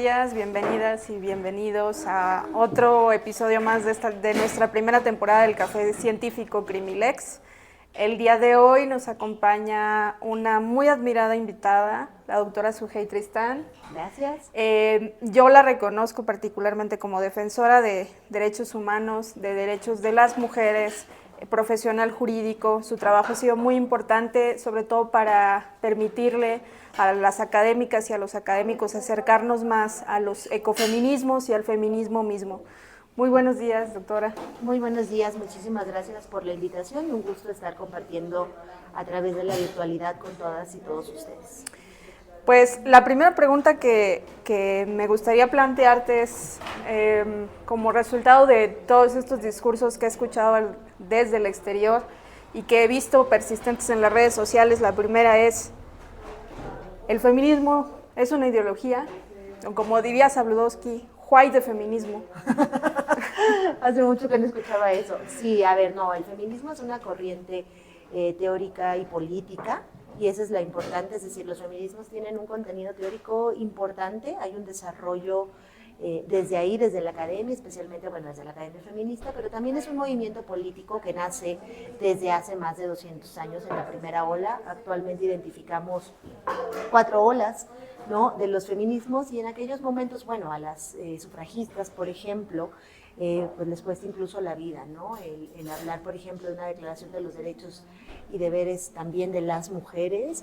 días, bienvenidas y bienvenidos a otro episodio más de nuestra primera temporada del Café Científico Crimilex. El día de hoy nos acompaña una muy admirada invitada, la doctora Sujei Tristán. Gracias. Yo la reconozco particularmente como defensora de derechos humanos, de derechos de las mujeres, profesional jurídico. Su trabajo ha sido muy importante, sobre todo para permitirle a las académicas y a los académicos acercarnos más a los ecofeminismos y al feminismo mismo. Muy buenos días, doctora. Muy buenos días, muchísimas gracias por la invitación y un gusto estar compartiendo a través de la virtualidad con todas y todos ustedes. Pues la primera pregunta que me gustaría plantearte es, como resultado de todos estos discursos que he escuchado desde el exterior y que he visto persistentes en las redes sociales, la primera es, ¿el feminismo es una ideología? O como diría Zabludovsky, ¿why de feminismo? Hace mucho que no escuchaba eso. Sí, a ver, no, el feminismo es una corriente teórica y política, y esa es la importante, es decir, los feminismos tienen un contenido teórico importante, hay un desarrollo desde ahí, desde la academia, especialmente, bueno, desde la academia feminista, pero también es un movimiento político que nace desde hace más de 200 años en la primera ola. Actualmente identificamos 4 olas, ¿no?, de los feminismos, y en aquellos momentos, bueno, a las sufragistas, por ejemplo, pues les cuesta incluso la vida, ¿no? El hablar, por ejemplo, de una declaración de los derechos y deberes también de las mujeres,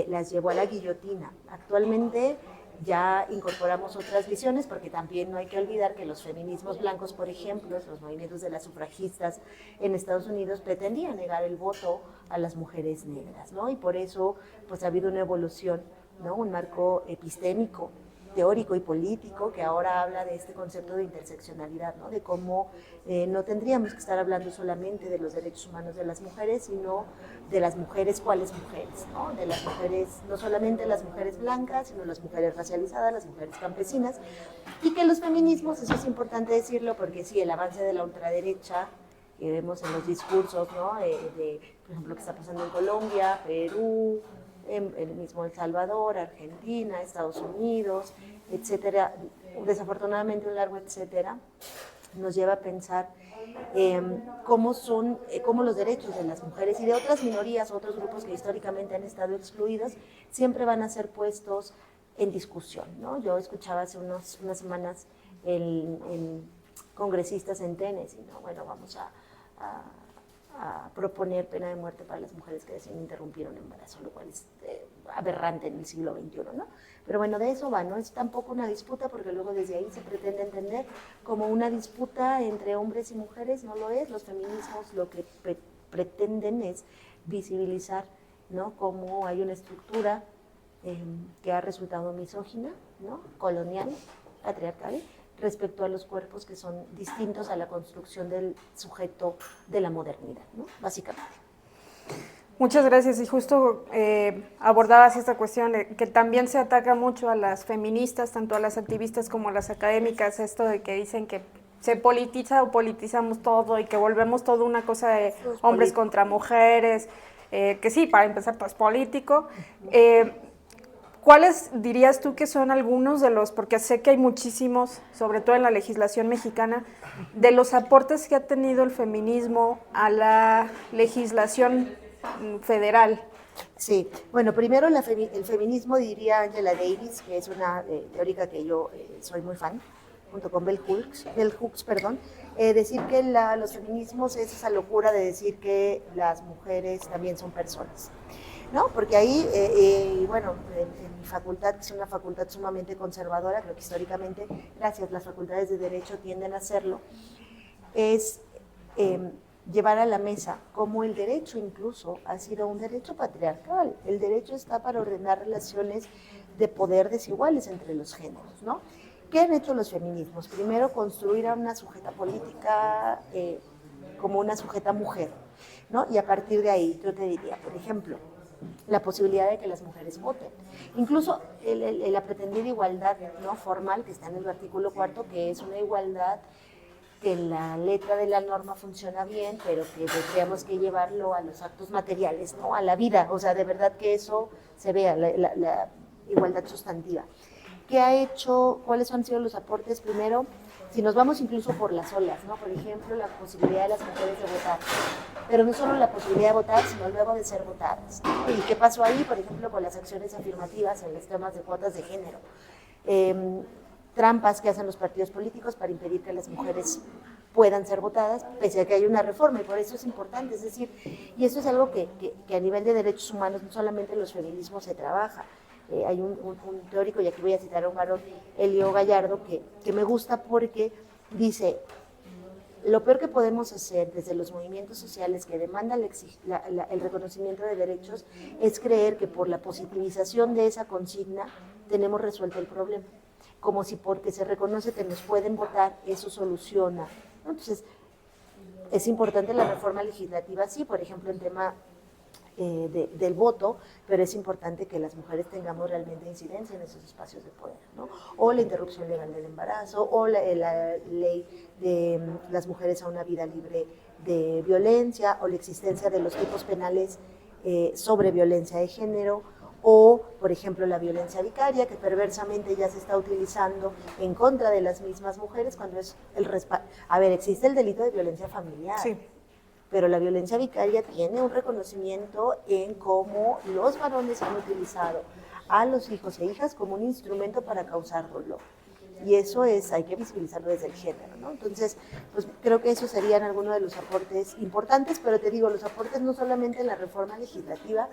las llevó a la guillotina. Actualmente ya incorporamos otras visiones, porque también no hay que olvidar que los feminismos blancos, por ejemplo, los movimientos de las sufragistas en Estados Unidos pretendían negar el voto a las mujeres negras, ¿no? Y por eso pues ha habido una evolución, ¿no?, un marco epistémico, teórico y político que ahora habla de este concepto de interseccionalidad, ¿no?, de cómo no tendríamos que estar hablando solamente de los derechos humanos de las mujeres, sino de las mujeres, ¿cuáles mujeres?, ¿no?, de las mujeres, no solamente las mujeres blancas, sino las mujeres racializadas, las mujeres campesinas, y que los feminismos, eso es importante decirlo, porque sí, el avance de la ultraderecha que vemos en los discursos, ¿no?, por ejemplo, lo que está pasando en Colombia, Perú, en el mismo El Salvador, Argentina, Estados Unidos, etcétera, desafortunadamente un largo etcétera, nos lleva a pensar cómo los derechos de las mujeres y de otras minorías, otros grupos que históricamente han estado excluidos, siempre van a ser puestos en discusión, ¿no? Yo escuchaba hace unas semanas en congresistas en Tennessee, ¿no? Bueno, vamos a proponer pena de muerte para las mujeres que deciden interrumpir un embarazo, lo cual es aberrante en el siglo XXI, ¿no? Pero bueno, de eso va, no es tampoco una disputa, porque luego desde ahí se pretende entender como una disputa entre hombres y mujeres, no lo es. Los feminismos lo que pretenden es visibilizar, ¿no?, cómo hay una estructura que ha resultado misógina, ¿no?, colonial, patriarcal, respecto a los cuerpos que son distintos a la construcción del sujeto de la modernidad, ¿no?, básicamente. Muchas gracias. Y justo abordabas esta cuestión de que también se ataca mucho a las feministas, tanto a las activistas como a las académicas, esto de que dicen que se politiza o politizamos todo y que volvemos todo una cosa de hombres contra mujeres, que sí, para empezar, pues político. ¿Cuáles dirías tú que son algunos de los, porque sé que hay muchísimos, sobre todo en la legislación mexicana, de los aportes que ha tenido el feminismo a la legislación federal? Sí, bueno, primero el feminismo, diría Angela Davis, que es una teórica que yo soy muy fan, junto con Bell Hooks, decir que los feminismos es esa locura de decir que las mujeres también son personas, ¿no? Porque ahí, bueno, en mi facultad, que es una facultad sumamente conservadora, creo que históricamente, gracias, las facultades de Derecho tienden a hacerlo, es llevar a la mesa cómo el derecho incluso ha sido un derecho patriarcal. El derecho está para ordenar relaciones de poder desiguales entre los géneros, ¿no? ¿Qué han hecho los feminismos? Primero, construir a una sujeta política como una sujeta mujer, ¿no? Y a partir de ahí, yo te diría, por ejemplo, la posibilidad de que las mujeres voten. Incluso la pretendida igualdad, ¿no?, formal, que está en el artículo 4, que es una igualdad que la letra de la norma funciona bien, pero que tendríamos que llevarlo a los actos materiales, ¿no?, a la vida, o sea, de verdad que eso se vea, la igualdad sustantiva. ¿qué ha hecho? ¿Cuáles han sido los aportes? Primero, si nos vamos incluso por las olas, ¿no? Por ejemplo, la posibilidad de las mujeres de votar. Pero no solo la posibilidad de votar, sino luego de ser votadas, ¿no? ¿Y qué pasó ahí, por ejemplo, con las acciones afirmativas en los temas de cuotas de género? Trampas que hacen los partidos políticos para impedir que las mujeres puedan ser votadas, pese a que hay una reforma, y por eso es importante, es decir, y eso es algo que a nivel de derechos humanos, no solamente en los feminismos se trabaja. Hay un teórico, y aquí voy a citar a un varón, Elio Gallardo, que me gusta porque dice, lo peor que podemos hacer desde los movimientos sociales que demandan el reconocimiento de derechos es creer que por la positivización de esa consigna tenemos resuelto el problema, como si porque se reconoce que nos pueden votar, eso soluciona, ¿no? Entonces, es importante la reforma legislativa, sí, por ejemplo, en tema del voto, pero es importante que las mujeres tengamos realmente incidencia en esos espacios de poder, ¿no? O la interrupción legal del embarazo, o la ley de las mujeres a una vida libre de violencia, o la existencia de los tipos penales sobre violencia de género, o, por ejemplo, la violencia vicaria, que perversamente ya se está utilizando en contra de las mismas mujeres cuando es el respaldo. A ver, existe el delito de violencia familiar. Sí. Pero la violencia vicaria tiene un reconocimiento en cómo los varones han utilizado a los hijos e hijas como un instrumento para causar dolor. Y eso hay que visibilizarlo desde el género, ¿no? Entonces, pues creo que esos serían algunos de los aportes importantes, pero te digo, los aportes no solamente en la reforma legislativa,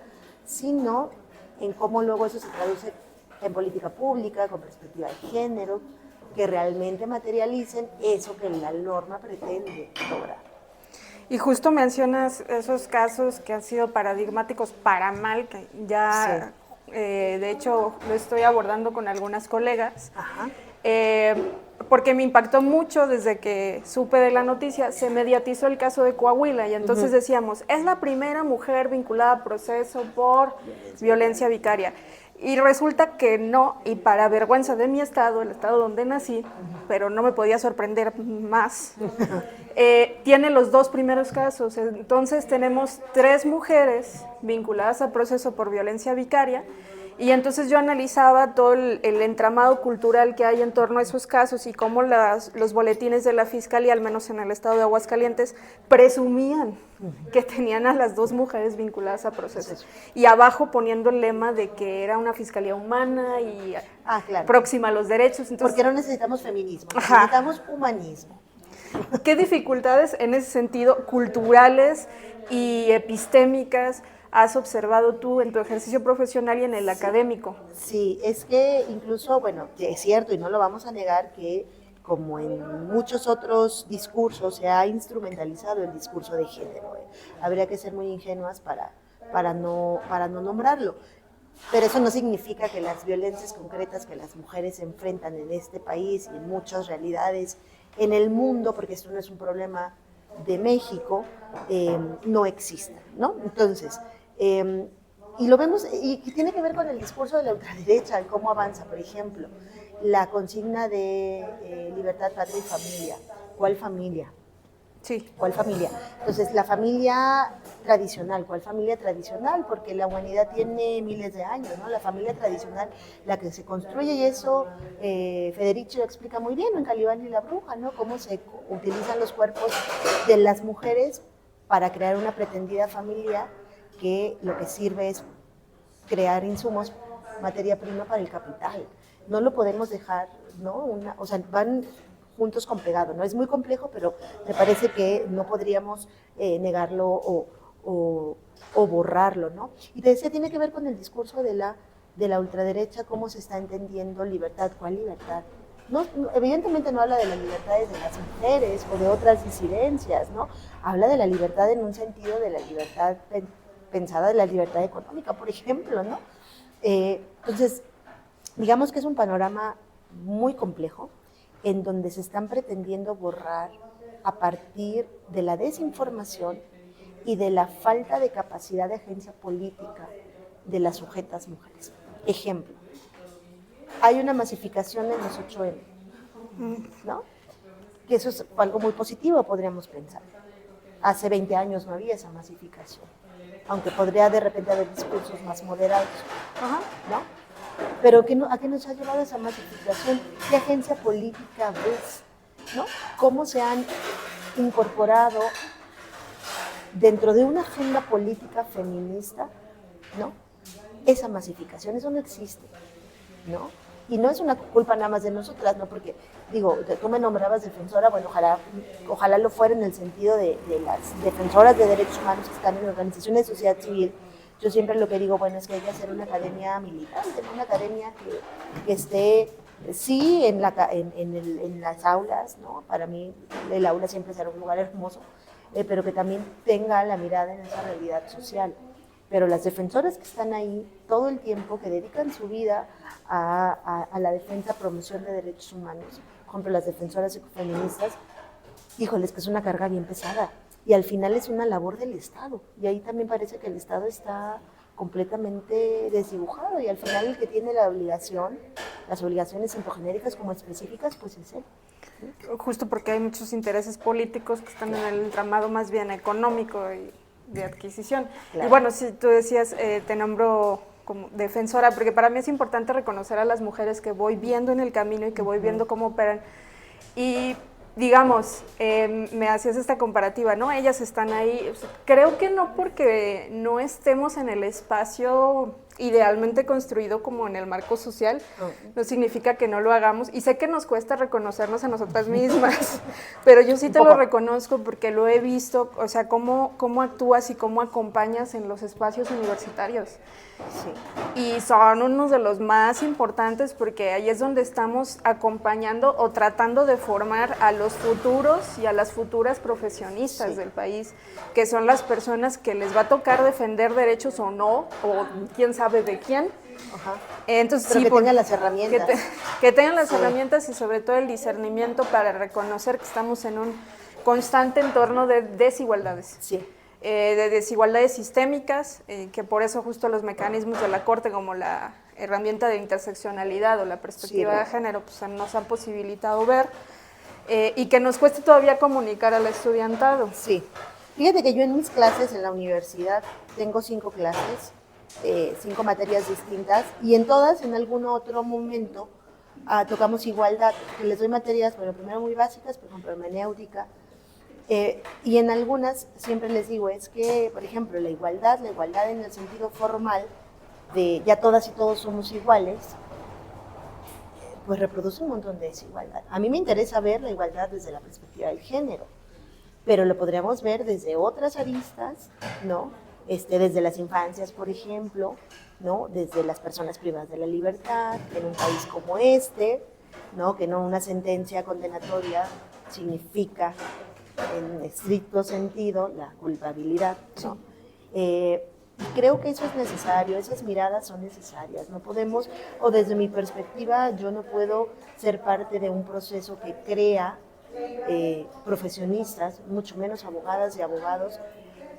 sino en cómo luego eso se traduce en política pública, con perspectiva de género, que realmente materialicen eso que la norma pretende lograr. Y justo mencionas esos casos que han sido paradigmáticos para mal, que ya de hecho lo estoy abordando con algunas colegas, porque me impactó mucho desde que supe de la noticia. Se mediatizó el caso de Coahuila y entonces decíamos, es la primera mujer vinculada a proceso por violencia vicaria. Y resulta que no, y para vergüenza de mi estado, el estado donde nací, pero no me podía sorprender más, tiene los dos primeros casos. Entonces tenemos 3 mujeres vinculadas a proceso por violencia vicaria, y entonces yo analizaba todo el entramado cultural que hay en torno a esos casos y cómo los boletines de la Fiscalía, al menos en el estado de Aguascalientes, presumían que tenían a las 2 mujeres vinculadas a procesos. Y abajo poniendo el lema de que era una fiscalía humana y próxima a los derechos. Entonces, porque no necesitamos feminismo, necesitamos humanismo. ¿Qué dificultades en ese sentido, culturales y epistémicas, has observado tú en tu ejercicio profesional y en el académico? Sí, es que incluso, bueno, es cierto y no lo vamos a negar que como en muchos otros discursos se ha instrumentalizado el discurso de género. Habría que ser muy ingenuas para no nombrarlo. Pero eso no significa que las violencias concretas que las mujeres enfrentan en este país y en muchas realidades en el mundo, porque esto no es un problema de México, no existan, ¿no? Entonces, y lo vemos, y tiene que ver con el discurso de la ultraderecha, cómo avanza, por ejemplo, la consigna de libertad, patria y familia. ¿Cuál familia? Sí. ¿Cuál familia? Entonces, la familia tradicional, ¿cuál familia tradicional? Porque la humanidad tiene miles de años, ¿no? La familia tradicional, la que se construye, y eso Federici lo explica muy bien en Calibán y la bruja, ¿no? Cómo se utilizan los cuerpos de las mujeres para crear una pretendida familia que lo que sirve es crear insumos, materia prima para el capital. No lo podemos dejar, ¿no? O sea, van juntos con pegado, ¿no? Es muy complejo, pero me parece que no podríamos negarlo o borrarlo, ¿no? Y te decía, tiene que ver con el discurso de la ultraderecha, cómo se está entendiendo libertad. ¿Cuál libertad? No, evidentemente no habla de las libertades de las mujeres o de otras disidencias, ¿no? Habla de la libertad en un sentido de la libertad pensada, de la libertad económica, por ejemplo, ¿no? Entonces, digamos que es un panorama muy complejo, en donde se están pretendiendo borrar a partir de la desinformación y de la falta de capacidad de agencia política de las sujetas mujeres. Ejemplo, hay una masificación en los 8M, ¿no? Que eso es algo muy positivo, podríamos pensar. Hace 20 años no había esa masificación, aunque podría de repente haber discursos más moderados, ¿no? Pero ¿a qué nos ha llevado esa masificación? ¿Qué agencia política ves? ¿No? ¿Cómo se han incorporado dentro de una agenda política feminista, ¿no? Esa masificación, eso no existe, ¿no? Y no es una culpa nada más de nosotras, ¿no? Porque, digo, tú me nombrabas defensora, bueno, ojalá lo fuera en el sentido de las defensoras de derechos humanos que están en organizaciones de sociedad civil. Yo siempre lo que digo, bueno, es que hay que hacer una academia militante, una academia que esté, sí, en las aulas, ¿no? Para mí el aula siempre será un lugar hermoso, pero que también tenga la mirada en esa realidad social. Pero las defensoras que están ahí todo el tiempo, que dedican su vida a la defensa, promoción de derechos humanos, por ejemplo, las defensoras ecofeministas, híjoles, que es una carga bien pesada. Y al final es una labor del Estado. Y ahí también parece que el Estado está completamente desdibujado. Y al final el que tiene la obligación, las obligaciones tanto genéricas como específicas, pues es él. Justo porque hay muchos intereses políticos que están en el entramado más bien económico y de adquisición. Claro. Y bueno, si tú decías, te nombro como defensora, porque para mí es importante reconocer a las mujeres que voy viendo en el camino y que voy viendo cómo operan. Y digamos, me hacías esta comparativa, ¿no? Ellas están ahí, creo que no porque no estemos en el espacio idealmente construido como en el marco social, no significa que no lo hagamos, y sé que nos cuesta reconocernos a nosotras mismas, pero yo sí te lo reconozco porque lo he visto, o sea, cómo actúas y cómo acompañas en los espacios universitarios. Sí. Y son unos de los más importantes porque ahí es donde estamos acompañando o tratando de formar a los futuros y a las futuras profesionistas del país, que son las personas que les va a tocar defender derechos o no, o quién sabe de quién. Ajá. Entonces, pero sí, que tengan las herramientas. Que tengan las herramientas y sobre todo el discernimiento para reconocer que estamos en un constante entorno de desigualdades. Sí. De desigualdades sistémicas, que por eso justo los mecanismos de la Corte como la herramienta de interseccionalidad o la perspectiva de género pues, nos han posibilitado ver y que nos cuesta todavía comunicar al estudiantado. Sí. Fíjate que yo en mis clases en la universidad tengo 5 clases, 5 materias distintas y en todas, en algún otro momento, tocamos igualdad. Les doy materias, bueno, primero muy básicas, por ejemplo, hermenéutica, y en algunas siempre les digo, es que, por ejemplo, la igualdad en el sentido formal, de ya todas y todos somos iguales, pues reproduce un montón de desigualdad. A mí me interesa ver la igualdad desde la perspectiva del género, pero lo podríamos ver desde otras aristas, ¿no? Desde las infancias, por ejemplo, ¿no? Desde las personas privadas de la libertad, en un país como ¿no? Que no una sentencia condenatoria significa en estricto sentido la culpabilidad, ¿no? Creo que eso es necesario, esas miradas son necesarias, no podemos, o desde mi perspectiva, yo no puedo ser parte de un proceso que crea profesionistas, mucho menos abogadas y abogados,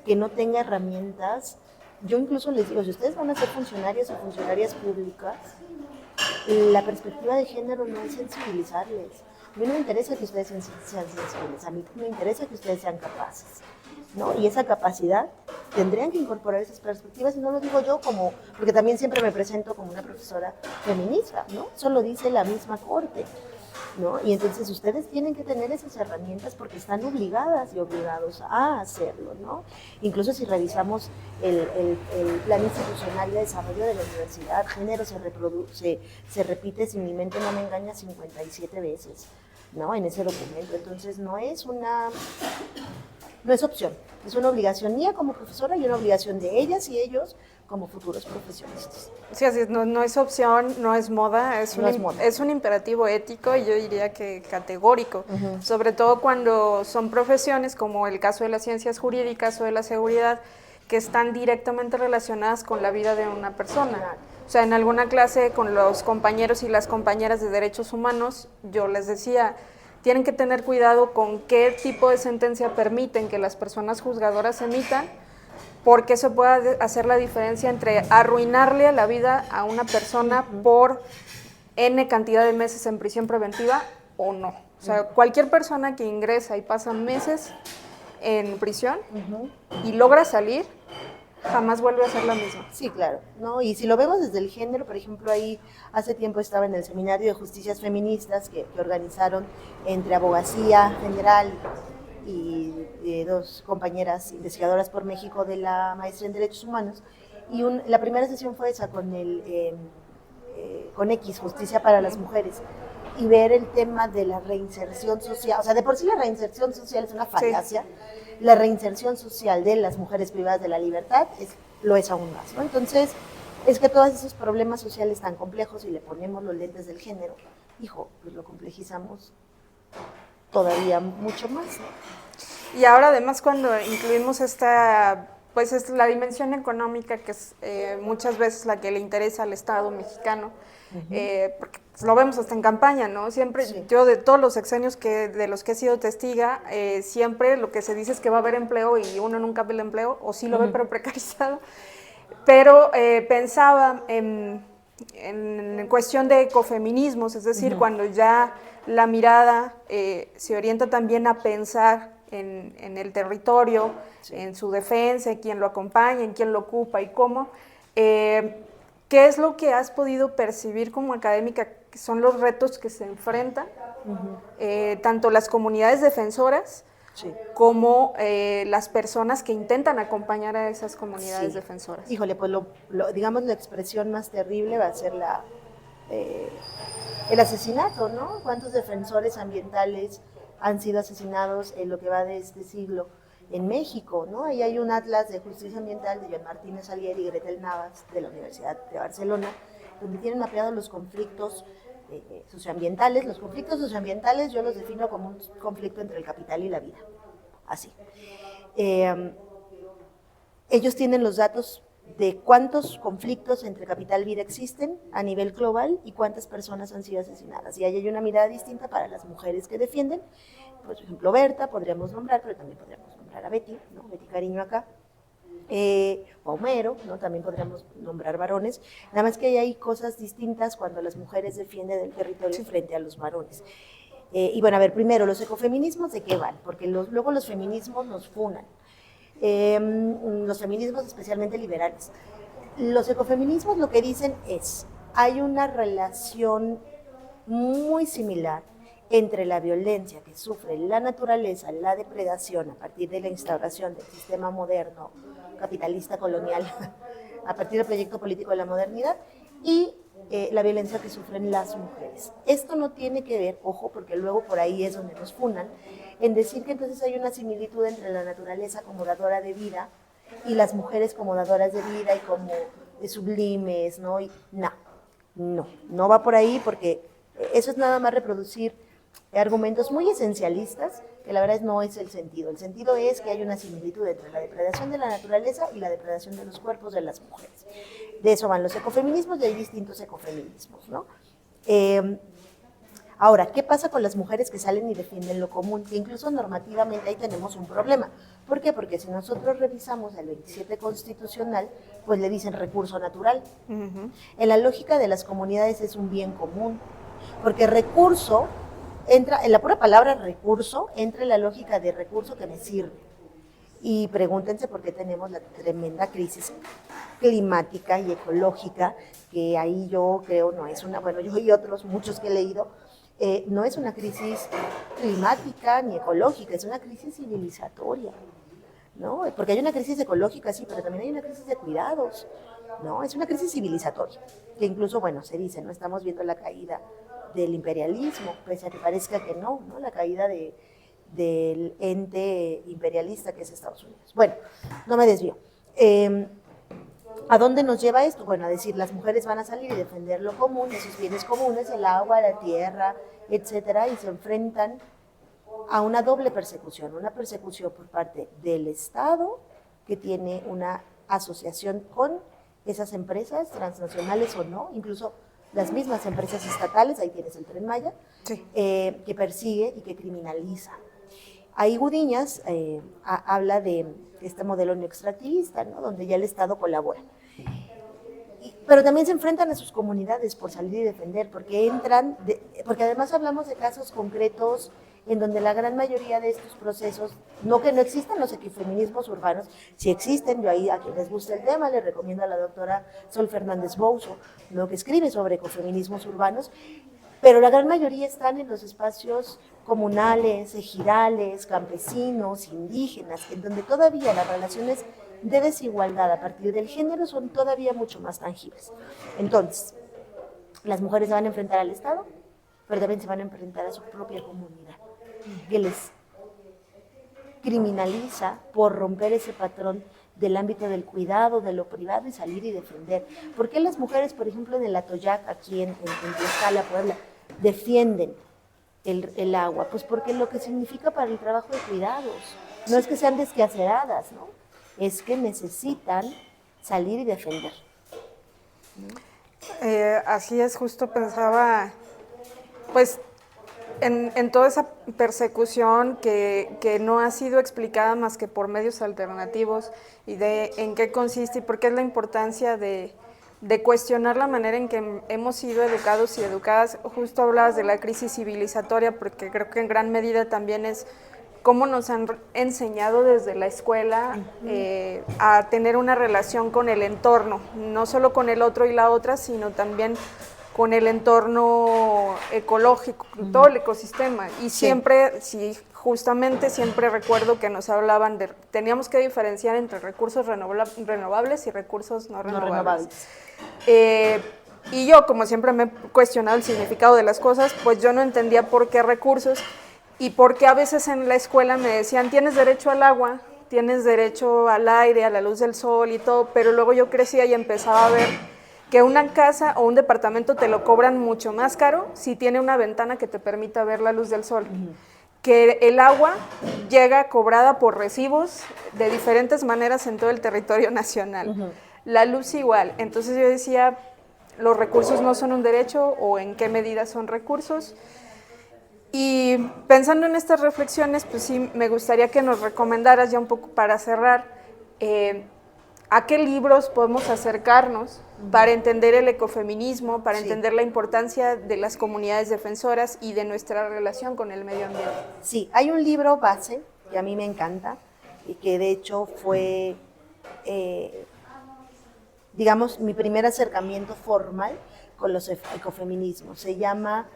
que no tenga herramientas. Yo incluso les digo, si ustedes van a ser funcionarios o funcionarias públicas, la perspectiva de género no es sensibilizarles. A mí no me interesa que ustedes sean sensibles, a mí me interesa que ustedes sean capaces, ¿no? Y esa capacidad tendrían que incorporar esas perspectivas, y no lo digo yo porque también siempre me presento como una profesora feminista, ¿no? Eso lo dice la misma Corte, ¿no? Y entonces ustedes tienen que tener esas herramientas porque están obligadas y obligados a hacerlo, ¿no? Incluso si revisamos el plan institucional de desarrollo de la universidad, género se repite, si mi mente no me engaña, 57 veces, ¿no? En ese documento. Entonces no es opción, es una obligación mía como profesora y una obligación de ellas y ellos como futuros profesionistas. Sí, así es, no es opción, no es moda, es un imperativo ético y yo diría que categórico, sobre todo cuando son profesiones como el caso de las ciencias jurídicas o de la seguridad, que están directamente relacionadas con la vida de una persona. O sea, en alguna clase con los compañeros y las compañeras de derechos humanos, yo les decía, tienen que tener cuidado con qué tipo de sentencia permiten que las personas juzgadoras emitan, porque eso puede hacer la diferencia entre arruinarle la vida a una persona por N cantidad de meses en prisión preventiva o no. O sea, cualquier persona que ingresa y pasa meses en prisión y logra salir, jamás vuelve a ser la misma. Sí, claro, ¿no? Y si lo vemos desde el género, por ejemplo, ahí hace tiempo estaba en el Seminario de Justicias Feministas que organizaron entre Abogacía General y dos compañeras investigadoras por México de la maestría en Derechos Humanos. Y la primera sesión fue esa con con X, Justicia para las Mujeres, y ver el tema de la reinserción social. O sea, de por sí la reinserción social es una falacia. Sí. La reinserción social de las mujeres privadas de la libertad lo es aún más, ¿no? Entonces, es que todos esos problemas sociales tan complejos, y le ponemos los lentes del género, hijo, pues lo complejizamos todavía mucho más, ¿no? Y ahora además cuando incluimos pues es la dimensión económica, que es muchas veces la que le interesa al Estado mexicano, porque lo vemos hasta en campaña, ¿no? Siempre, sí. Yo de todos los sexenios de los que he sido testiga, siempre lo que se dice es que va a haber empleo y uno nunca ve el empleo, o sí lo ve pero precarizado. Pero pensaba en cuestión de ecofeminismos, es decir, cuando ya la mirada se orienta también a pensar en el territorio, sí. En su defensa, en quién lo acompaña, en quién lo ocupa y cómo. ¿Qué es lo que has podido percibir como académica que son los retos que se enfrentan tanto las comunidades defensoras sí. como las personas que intentan acompañar a esas comunidades sí. defensoras? Híjole, pues digamos la expresión más terrible va a ser el asesinato, ¿no? ¿Cuántos defensores ambientales han sido asesinados en lo que va de este siglo en México, ¿no? Ahí hay un atlas de justicia ambiental de Joan Martínez Alier y Gretel Navas de la Universidad de Barcelona, donde tienen mapeados los conflictos socioambientales. Los conflictos socioambientales yo los defino como un conflicto entre el capital y la vida, así. Ellos tienen los datos de cuántos conflictos entre capital y vida existen a nivel global y cuántas personas han sido asesinadas. Y ahí hay una mirada distinta para las mujeres que defienden. Por ejemplo, Berta podríamos nombrar, pero también podríamos nombrar a Betty, ¿no? Betty Cariño acá. O Homero, ¿no? También podríamos nombrar varones. Nada más que ahí hay cosas distintas cuando las mujeres defienden el territorio sí. frente a los varones. Y bueno, a ver, primero, los ecofeminismos, ¿de qué van? Porque luego los feminismos nos funan. Los feminismos especialmente liberales. Los ecofeminismos lo que dicen es, hay una relación muy similar entre la violencia que sufre la naturaleza, la depredación a partir de la instauración del sistema moderno, capitalista colonial, a partir del proyecto político de la modernidad, y la violencia que sufren las mujeres. Esto no tiene que ver, ojo, porque luego por ahí es donde nos funan, en decir que entonces hay una similitud entre la naturaleza como dadora de vida y las mujeres como dadoras de vida y como sublimes, ¿no? Y no va por ahí, porque eso es nada más reproducir argumentos muy esencialistas, que la verdad no es el sentido. El sentido es que hay una similitud entre la depredación de la naturaleza y la depredación de los cuerpos de las mujeres. De eso van los ecofeminismos y hay distintos ecofeminismos, ¿no? Ahora, ¿qué pasa con las mujeres que salen y defienden lo común? Que incluso normativamente ahí tenemos un problema. ¿Por qué? Porque si nosotros revisamos el 27 constitucional, pues le dicen recurso natural. En la lógica de las comunidades es un bien común, porque recurso entra, en la pura palabra recurso, entra en la lógica de recurso que me sirve. Y pregúntense por qué tenemos la tremenda crisis climática y ecológica, que ahí yo creo no es una, bueno, yo y otros muchos que he leído, no es una crisis climática ni ecológica, es una crisis civilizatoria, ¿no? Porque hay una crisis ecológica, sí, pero también hay una crisis de cuidados, ¿no? Es una crisis civilizatoria, que incluso, bueno, se dice, ¿no? Estamos viendo la caída del imperialismo, pese a que parezca que no, la caída del ente imperialista que es Estados Unidos. Bueno, no me desvío. ¿A dónde nos lleva esto? Bueno, a decir, las mujeres van a salir y defender lo común, esos bienes comunes, el agua, la tierra, etcétera, y se enfrentan a una doble persecución, una persecución por parte del Estado, que tiene una asociación con esas empresas, transnacionales o no, incluso las mismas empresas estatales, ahí tienes el Tren Maya, sí. Que persigue y que criminaliza. Ahí Gudiñas habla de este modelo neoextractivista, ¿no? Donde ya el Estado colabora. Pero también se enfrentan a sus comunidades por salir y defender, porque porque además hablamos de casos concretos en donde la gran mayoría de estos procesos, no que no existan los ecofeminismos urbanos, sí existen. Yo ahí, a quienes les gusta el tema, les recomiendo a la doctora Sol Fernández Bouzo, lo que escribe sobre ecofeminismos urbanos, pero la gran mayoría están en los espacios comunales, ejidales, campesinos, indígenas, en donde todavía las relaciones de desigualdad a partir del género son todavía mucho más tangibles. Entonces, las mujeres se van a enfrentar al Estado, pero también se van a enfrentar a su propia comunidad, que les criminaliza por romper ese patrón del ámbito del cuidado, de lo privado, y salir y defender. ¿Por qué las mujeres, por ejemplo, en el Atoyac, aquí en Tlaxcala, Puebla, defienden el agua? Pues porque lo que significa para el trabajo de cuidados. No es que sean desquaceradas, ¿no? Es que necesitan salir y defender. Así es, justo pensaba, pues, en toda esa persecución que no ha sido explicada más que por medios alternativos, y de en qué consiste y por qué es la importancia de cuestionar la manera en que hemos sido educados y educadas. Justo hablabas de la crisis civilizatoria, porque creo que en gran medida también es cómo nos han enseñado desde la escuela a tener una relación con el entorno, no solo con el otro y la otra, sino también con el entorno ecológico, todo el ecosistema. Y siempre, sí, justamente siempre recuerdo que nos hablaban de, teníamos que diferenciar entre recursos renovables y recursos no renovables. Y yo, como siempre me he cuestionado el significado de las cosas, pues yo no entendía por qué recursos, y porque a veces en la escuela me decían, tienes derecho al agua, tienes derecho al aire, a la luz del sol y todo, pero luego yo crecía y empezaba a ver que una casa o un departamento te lo cobran mucho más caro si tiene una ventana que te permita ver la luz del sol. Que el agua llega cobrada por recibos de diferentes maneras en todo el territorio nacional. La luz igual. Entonces yo decía, los recursos no son un derecho, o en qué medida son recursos. Y pensando en estas reflexiones, pues sí, me gustaría que nos recomendaras, ya un poco para cerrar, a qué libros podemos acercarnos para entender el ecofeminismo, para entender la importancia de las comunidades defensoras y de nuestra relación con el medio ambiente. Sí, hay un libro base que a mí me encanta y que de hecho fue, digamos, mi primer acercamiento formal con los ecofeminismos. Se llama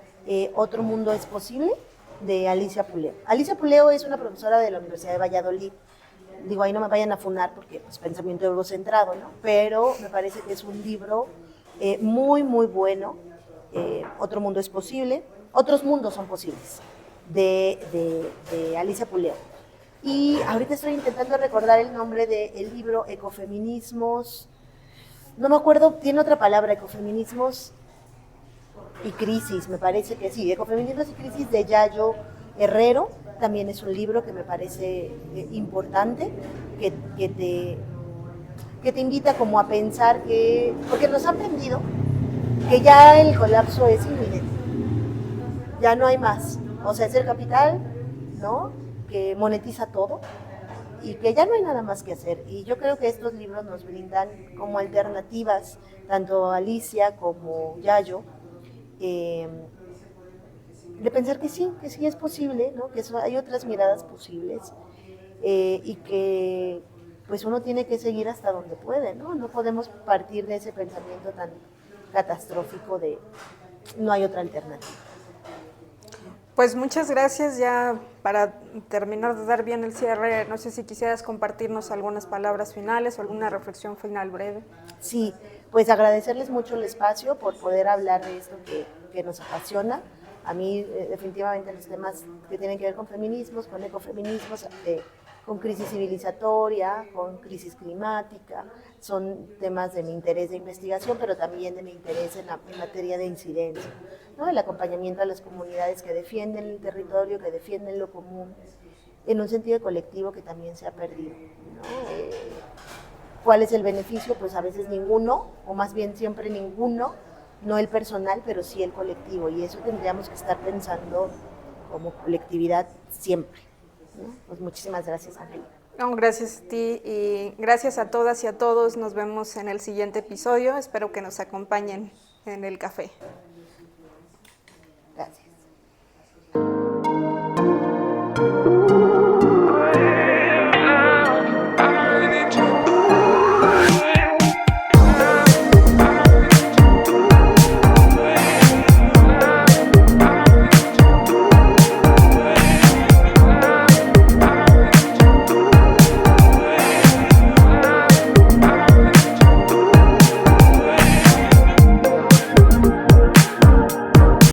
Otro Mundo es Posible, de Alicia Puleo. Alicia Puleo es una profesora de la Universidad de Valladolid. Digo, ahí no me vayan a funar porque es pensamiento eurocentrado, ¿no? Pero me parece que es un libro muy, muy bueno. Otro Mundo es Posible, Otros Mundos son Posibles, de Alicia Puleo. Y ahorita estoy intentando recordar el nombre del libro, Ecofeminismos, no me acuerdo, tiene otra palabra, Ecofeminismos y Crisis, me parece que sí, Ecofeminismos y Crisis, de Yayo Herrero. También es un libro que me parece importante, que te invita como a pensar que, porque nos han vendido que ya el colapso es inminente, ya no hay más, o sea, es el capital, ¿no?, que monetiza todo y que ya no hay nada más que hacer. Y yo creo que estos libros nos brindan como alternativas, tanto Alicia como Yayo, de pensar que sí es posible, ¿no?, que hay otras miradas posibles, y que pues uno tiene que seguir hasta donde puede, ¿no? No podemos partir de ese pensamiento tan catastrófico de no hay otra alternativa. Pues muchas gracias. Ya para terminar de dar bien el cierre, no sé si quisieras compartirnos algunas palabras finales o alguna reflexión final breve. Sí, pues agradecerles mucho el espacio por poder hablar de esto que nos apasiona. A mí definitivamente los temas que tienen que ver con feminismos, con ecofeminismos, con crisis civilizatoria, con crisis climática, son temas de mi interés de investigación, pero también de mi interés en materia de incidencia, ¿no? El acompañamiento a las comunidades que defienden el territorio, que defienden lo común, en un sentido colectivo que también se ha perdido, ¿no? ¿Cuál es el beneficio? Pues a veces ninguno, o más bien siempre ninguno, no el personal, pero sí el colectivo, y eso tendríamos que estar pensando como colectividad siempre, ¿no? Pues muchísimas gracias, Angélica. No, gracias a ti y gracias a todas y a todos. Nos vemos en el siguiente episodio. Espero que nos acompañen en el café.